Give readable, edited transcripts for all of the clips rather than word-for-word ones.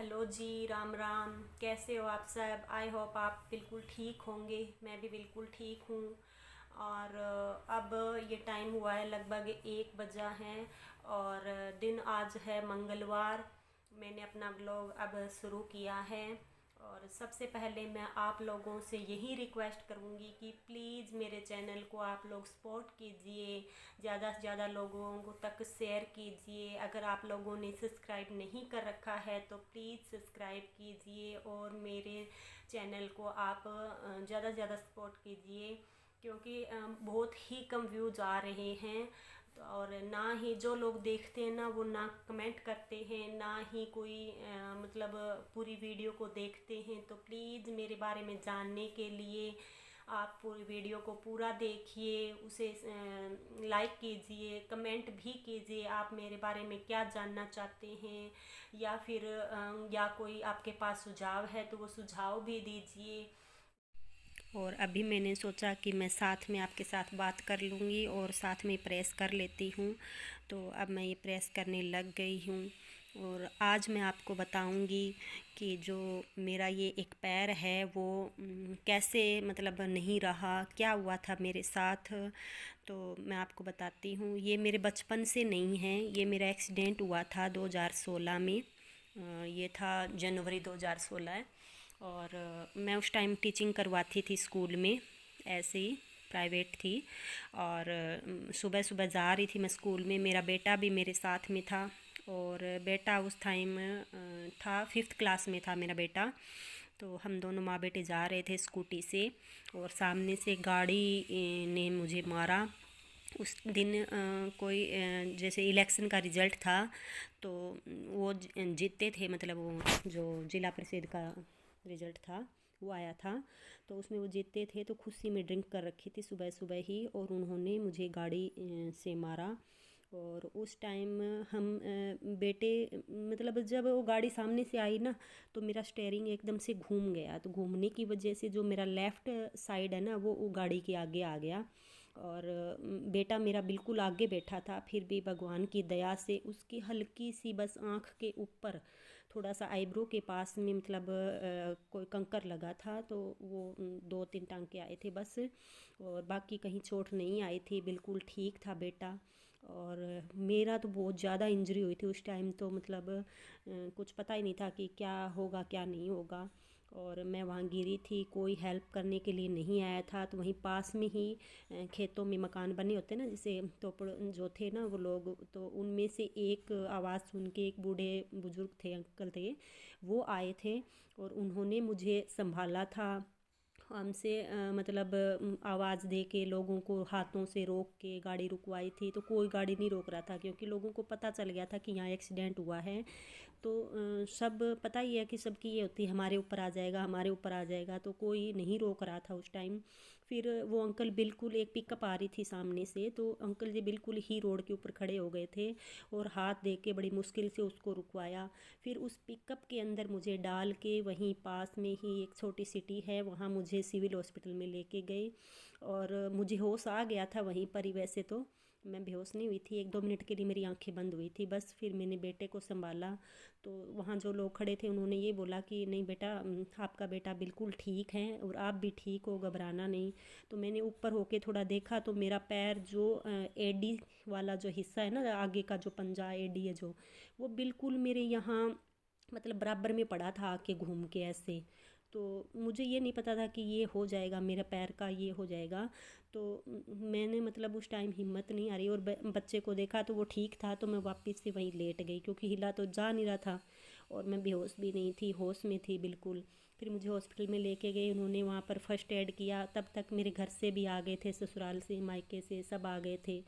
Hello जी, राम राम। कैसे हो आप सब? आई होप आप बिल्कुल ठीक होंगे। मैं भी बिल्कुल ठीक हूँ। और अब ये टाइम हुआ है, लगभग 1 बजा है। और दिन आज है मंगलवार। मैंने अपना ब्लॉग अब शुरू किया है। और सबसे पहले मैं आप लोगों से यही रिक्वेस्ट करूँगी कि प्लीज़ मेरे चैनल को आप लोग सपोर्ट कीजिए, ज़्यादा से ज़्यादा लोगों को तक शेयर कीजिए। अगर आप लोगों ने सब्सक्राइब नहीं कर रखा है तो प्लीज़ सब्सक्राइब कीजिए और मेरे चैनल को आप ज़्यादा से ज़्यादा सपोर्ट कीजिए, क्योंकि बहुत ही कम व्यूज़ आ रहे हैं। तो और ना ही जो लोग देखते हैं ना, वो ना कमेंट करते हैं, ना ही कोई मतलब पूरी वीडियो को देखते हैं। तो प्लीज़ मेरे बारे में जानने के लिए आप पूरी वीडियो को पूरा देखिए, उसे लाइक कीजिए, कमेंट भी कीजिए आप मेरे बारे में क्या जानना चाहते हैं, या फिर या कोई आपके पास सुझाव है तो वो सुझाव भी दीजिए। और अभी मैंने सोचा कि मैं साथ में आपके साथ बात कर लूँगी और साथ में प्रेस कर लेती हूँ। तो अब मैं ये प्रेस करने लग गई हूँ। और आज मैं आपको बताऊँगी कि जो मेरा ये एक पैर है वो कैसे मतलब नहीं रहा, क्या हुआ था मेरे साथ। तो मैं आपको बताती हूँ, ये मेरे बचपन से नहीं है, ये मेरा एक्सीडेंट हुआ था 2016 में। ये था जनवरी 2016। और मैं उस टाइम टीचिंग करवाती थी स्कूल में, ऐसे ही प्राइवेट थी। और सुबह सुबह जा रही थी मैं स्कूल में, मेरा बेटा भी मेरे साथ में था। और बेटा उस टाइम था 5th क्लास में था मेरा बेटा। तो हम दोनों माँ बेटे जा रहे थे स्कूटी से, और सामने से गाड़ी ने मुझे मारा। उस दिन कोई जैसे इलेक्शन का रिज़ल्ट था, तो वो जीते थे, मतलब वो जो जिला परिषद का रिज़ल्ट था वो आया था। तो उसमें वो जीते थे, तो खुशी में ड्रिंक कर रखी थी सुबह सुबह ही, और उन्होंने मुझे गाड़ी से मारा। और उस टाइम हम बेटे, मतलब जब वो गाड़ी सामने से आई ना, तो मेरा स्टेयरिंग एकदम से घूम गया। तो घूमने की वजह से जो मेरा लेफ़्ट साइड है ना, वो गाड़ी के आगे आ गया। और बेटा मेरा बिल्कुल आगे बैठा था, फिर भी भगवान की दया से उसकी हल्की सी बस आँख के ऊपर, थोड़ा सा आईब्रो के पास में, मतलब कोई कंकर लगा था, तो वो 2-3 टांके आए थे बस। और बाकी कहीं चोट नहीं आई थी, बिल्कुल ठीक था बेटा। और मेरा तो बहुत ज़्यादा इंजरी हुई थी उस टाइम, तो मतलब कुछ पता ही नहीं था कि क्या होगा क्या नहीं होगा। और मैं वहाँ गिरी थी, कोई हेल्प करने के लिए नहीं आया था। तो वहीं पास में ही खेतों में मकान बने होते ना, जैसे तोपड़ जो थे ना वो लोग, तो उनमें से एक आवाज़ सुन के, एक बूढ़े बुजुर्ग थे, अंकल थे, वो आए थे। और उन्होंने मुझे संभाला था। हमसे मतलब आवाज़ दे के लोगों को हाथों से रोक के गाड़ी रुकवाई थी। तो कोई गाड़ी नहीं रोक रहा था, क्योंकि लोगों को पता चल गया था कि यहाँ एक्सीडेंट हुआ है। तो सब पता ही है कि सबकी ये होती है, हमारे ऊपर आ जाएगा, हमारे ऊपर आ जाएगा। तो कोई नहीं रोक रहा था उस टाइम। फिर वो अंकल, बिल्कुल एक पिकअप आ रही थी सामने से, तो अंकल जी बिल्कुल ही रोड के ऊपर खड़े हो गए थे, और हाथ दे के बड़ी मुश्किल से उसको रुकवाया। फिर उस पिकअप के अंदर मुझे डाल के वहीं पास में ही एक छोटी सिटी है, वहाँ मुझे सिविल हॉस्पिटल में लेके गए। और मुझे होश आ गया था वहीं पर ही, वैसे तो मैं बेहोश नहीं हुई थी, 1-2 मिनट के लिए मेरी आंखें बंद हुई थी बस। फिर मैंने बेटे को संभाला। तो वहाँ जो लोग खड़े थे उन्होंने ये बोला कि नहीं बेटा, आपका बेटा बिल्कुल ठीक है और आप भी ठीक हो, घबराना नहीं। तो मैंने ऊपर होके थोड़ा देखा, तो मेरा पैर जो एडी वाला जो हिस्सा है ना, आगे का जो पंजा एडी है जो, वो बिल्कुल मेरे यहाँ मतलब बराबर में पड़ा था आके घूम के ऐसे। तो मुझे ये नहीं पता था कि ये हो जाएगा, मेरा पैर का ये हो जाएगा। तो मैंने मतलब उस टाइम हिम्मत नहीं आ रही, और बच्चे को देखा तो वो ठीक था, तो मैं वापस से वहीं लेट गई, क्योंकि हिला तो जा नहीं रहा था। और मैं बेहोश भी नहीं थी, होश में थी बिल्कुल। फिर मुझे हॉस्पिटल में लेके गए, उन्होंने वहाँ पर फर्स्ट एड किया। तब तक मेरे घर से भी आ गए थे, ससुराल से, मायके से सब आ गए थे।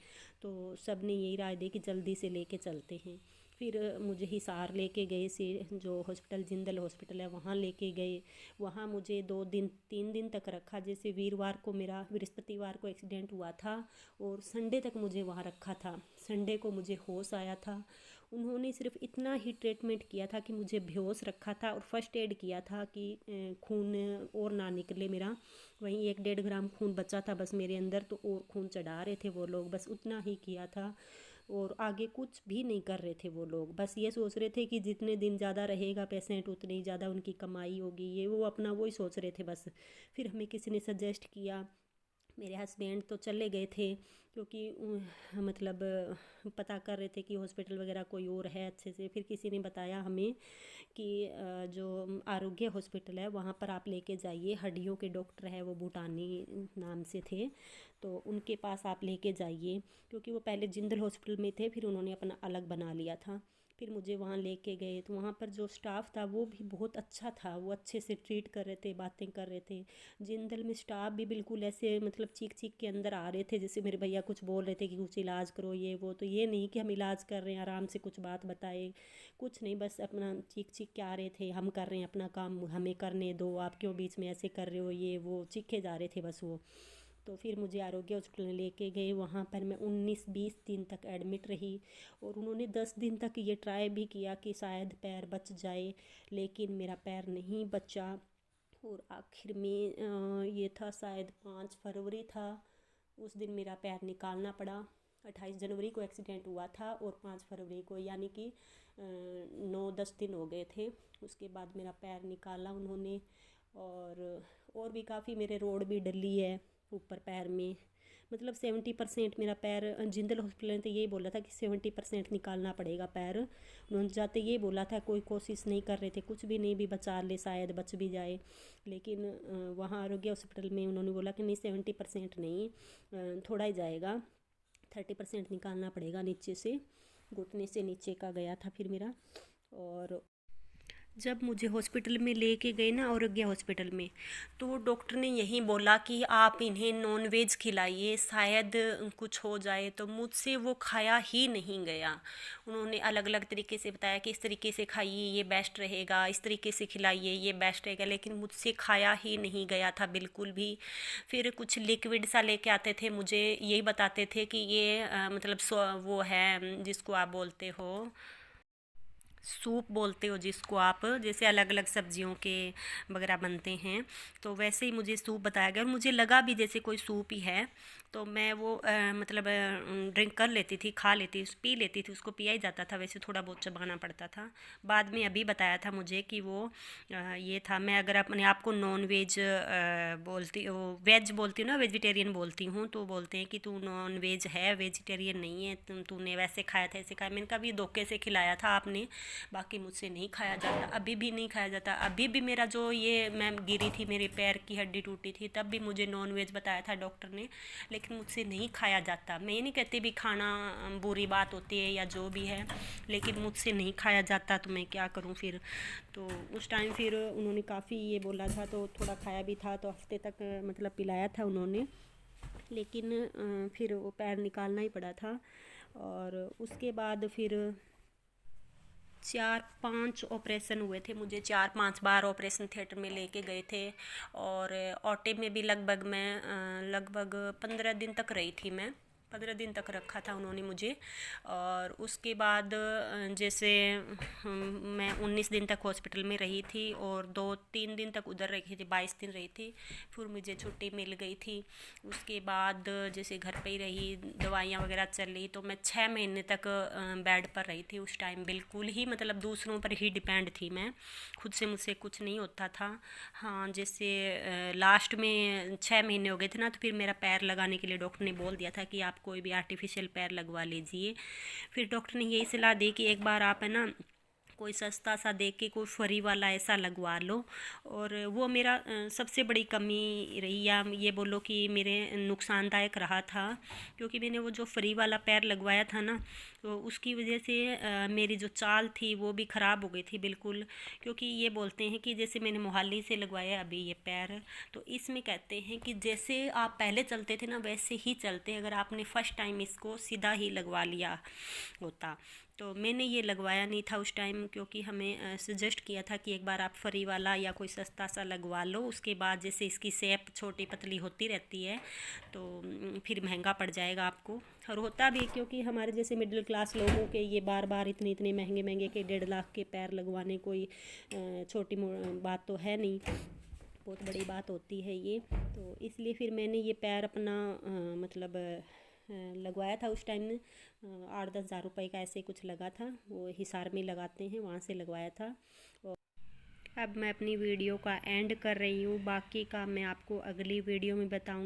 तो सब ने यही राय दी कि जल्दी से लेके चलते हैं। फिर मुझे हिसार लेके गए से, जो हॉस्पिटल जिंदल हॉस्पिटल है वहाँ लेके गए। वहाँ मुझे 2 दिन 3 दिन तक रखा। जैसे वीरवार को मेरा, बृहस्पतिवार को एक्सीडेंट हुआ था, और संडे तक मुझे वहाँ रखा था। संडे को मुझे होश आया था। उन्होंने सिर्फ इतना ही ट्रीटमेंट किया था कि मुझे बेहोश रखा था, और फर्स्ट एड किया था कि खून और ना निकले मेरा। वहीं 1-1.5 ग्राम खून बचा था बस मेरे अंदर, तो और खून चढ़ा रहे थे वो लोग, बस उतना ही किया था। और आगे कुछ भी नहीं कर रहे थे वो लोग। बस ये सोच रहे थे कि जितने दिन ज़्यादा रहेगा पेशेंट उतनी ही ज़्यादा उनकी कमाई होगी, ये वो अपना वही सोच रहे थे बस। फिर हमें किसी ने सजेस्ट किया, मेरे हस्बैंड तो चले गए थे क्योंकि मतलब पता कर रहे थे कि हॉस्पिटल वगैरह कोई और है अच्छे से। फिर किसी ने बताया हमें कि जो आरोग्य हॉस्पिटल है वहाँ पर आप लेके जाइए, हड्डियों के डॉक्टर है वो, भूटानी नाम से थे, तो उनके पास आप लेके जाइए। क्योंकि वो पहले जिंदल हॉस्पिटल में थे, फिर उन्होंने अपना अलग बना लिया था। फिर मुझे वहाँ लेके गए तो वहाँ पर जो स्टाफ था वो भी बहुत अच्छा था, वो अच्छे से ट्रीट कर रहे थे, बातें कर रहे थे। जिंदल में स्टाफ भी बिल्कुल ऐसे मतलब चीख चीख के अंदर आ रहे थे, जैसे मेरे भैया कुछ बोल रहे थे कि कुछ इलाज करो ये वो, तो ये नहीं कि हम इलाज कर रहे हैं आराम से कुछ बात बताए, कुछ नहीं, बस अपना चीख चीख के आ रहे थे, हम कर रहे हैं अपना काम, हमें करने दो, आप क्यों बीच में ऐसे कर रहे हो, ये वो चीखे जा रहे थे बस वो। तो फिर मुझे आरोग्य हॉस्पिटल लेके गए, वहाँ पर मैं 19-20 दिन तक एडमिट रही। और उन्होंने 10 दिन तक ये ट्राई भी किया कि शायद पैर बच जाए, लेकिन मेरा पैर नहीं बचा। और आखिर में ये था शायद 5 फरवरी था, उस दिन मेरा पैर निकालना पड़ा। 28 जनवरी को एक्सीडेंट हुआ था और 5 फरवरी को, यानी कि 9-10 दिन हो गए थे। उसके बाद मेरा पैर निकाला उन्होंने। और भी काफ़ी मेरे रोड भी डली है ऊपर पैर में, मतलब 70% मेरा पैर, जिंदल हॉस्पिटल ने तो यही बोला था कि 70% निकालना पड़ेगा पैर। उन्होंने जाते ये बोला था, कोई कोशिश नहीं कर रहे थे, कुछ भी नहीं भी बचा ले, शायद बच भी जाए। लेकिन वहाँ आरोग्य हॉस्पिटल में उन्होंने बोला कि नहीं 70% नहीं, थोड़ा ही जाएगा, 30% निकालना पड़ेगा नीचे से, घुटने से नीचे का गया था फिर मेरा। और जब मुझे हॉस्पिटल में लेके गए ना आरोग्य हॉस्पिटल में, तो वो डॉक्टर ने यही बोला कि आप इन्हें नॉन वेज खिलाइए, शायद कुछ हो जाए। तो मुझसे वो खाया ही नहीं गया। उन्होंने अलग अलग तरीके से बताया कि इस तरीके से खाइए ये बेस्ट रहेगा, इस तरीके से खिलाइए ये बेस्ट रहेगा, लेकिन मुझसे खाया ही नहीं गया था बिल्कुल भी। फिर कुछ लिक्विड सा लेके आते थे, मुझे यही बताते थे कि ये मतलब वो है जिसको आप बोलते हो सूप बोलते हो, जिसको आप, जैसे अलग अलग सब्जियों के वगैरह बनते हैं, तो वैसे ही मुझे सूप बताया गया और मुझे लगा भी जैसे कोई सूप ही है। तो मैं वो मतलब ड्रिंक कर लेती थी, खा लेती, पी लेती थी, उसको पिया ही जाता था, वैसे थोड़ा बहुत चबाना पड़ता था। बाद में अभी बताया था मुझे कि वो ये था, मैं अगर अपने आप को नॉन वेज बोलती वो वेज बोलती हूँ ना, वेजिटेरियन बोलती हूँ, तो बोलते हैं कि तू नॉन वेज है, वेजिटेरियन नहीं है, तूने वैसे खाया था ऐसे खाया। मैंने कहा भी धोखे से खिलाया था आपने, बाकी मुझसे नहीं खाया जाता, अभी भी नहीं खाया जाता। अभी भी मेरा जो ये मैं गिरी थी, मेरे पैर की हड्डी टूटी थी, तब भी मुझे नॉन वेज बताया था डॉक्टर ने, लेकिन मुझसे नहीं खाया जाता। मैं ये नहीं कहती भी खाना बुरी बात होती है या जो भी है, लेकिन मुझसे नहीं खाया जाता, तो मैं क्या करूँ फिर। तो उस टाइम फिर उन्होंने काफ़ी ये बोला था, तो थोड़ा खाया भी था, तो हफ्ते तक मतलब पिलाया था उन्होंने, लेकिन फिर वो पैर निकालना ही पड़ा था। और उसके बाद फिर 4-5 ऑपरेशन हुए थे, मुझे 4-5 बार ऑपरेशन थिएटर में लेके गए थे। और ओटी में भी लगभग मैं लगभग 15 दिन तक रही थी, मैं 15 दिन तक रखा था उन्होंने मुझे। और उसके बाद जैसे मैं 19 दिन तक हॉस्पिटल में रही थी और 2-3 दिन तक उधर रही थी, 22 दिन रही थी, फिर मुझे छुट्टी मिल गई थी। उसके बाद जैसे घर पे ही रही, दवाइयाँ वगैरह चल रही, तो मैं 6 महीने तक बेड पर रही थी उस टाइम, बिल्कुल ही मतलब दूसरों पर ही डिपेंड थी मैं, खुद से मुझसे कुछ नहीं होता था। हाँ, जैसे लास्ट में 6 महीने हो गए थे ना, तो फिर मेरा पैर लगाने के लिए डॉक्टर ने बोल दिया था कि आप कोई भी आर्टिफिशियल पैर लगवा लीजिए। फिर डॉक्टर ने यही सलाह दी कि एक बार आप है ना कोई सस्ता सा देख के कोई फ्री वाला ऐसा लगवा लो। और वो मेरा सबसे बड़ी कमी रही, या ये बोलो कि मेरे नुकसानदायक रहा था, क्योंकि मैंने वो जो फ्री वाला पैर लगवाया था ना, तो उसकी वजह से मेरी जो चाल थी वो भी ख़राब हो गई थी बिल्कुल। क्योंकि ये बोलते हैं कि जैसे मैंने मोहाली से लगवाया अभी ये पैर, तो इसमें कहते हैं कि जैसे आप पहले चलते थे ना वैसे ही चलते, अगर आपने फ़र्स्ट टाइम इसको सीधा ही लगवा लिया होता। तो मैंने ये लगवाया नहीं था उस टाइम, क्योंकि हमें सजेस्ट किया था कि एक बार आप फ्री वाला या कोई सस्ता सा लगवा लो, उसके बाद जैसे इसकी शेप छोटी पतली होती रहती है, तो फिर महंगा पड़ जाएगा आपको। और होता भी, क्योंकि हमारे जैसे मिडिल क्लास लोगों के ये बार बार इतने इतने महंगे महंगे के 1.5 लाख के पैर लगवाने कोई छोटी बात तो है नहीं, बहुत बड़ी बात होती है ये। तो इसलिए फिर मैंने ये पैर अपना मतलब लगवाया था उस टाइम 8-10 हज़ार रुपये का ऐसे कुछ लगा था, वो हिसार में लगाते हैं, वहाँ से लगवाया था। और अब मैं अपनी वीडियो का एंड कर रही हूँ, बाकी का मैं आपको अगली वीडियो में बताऊँगी।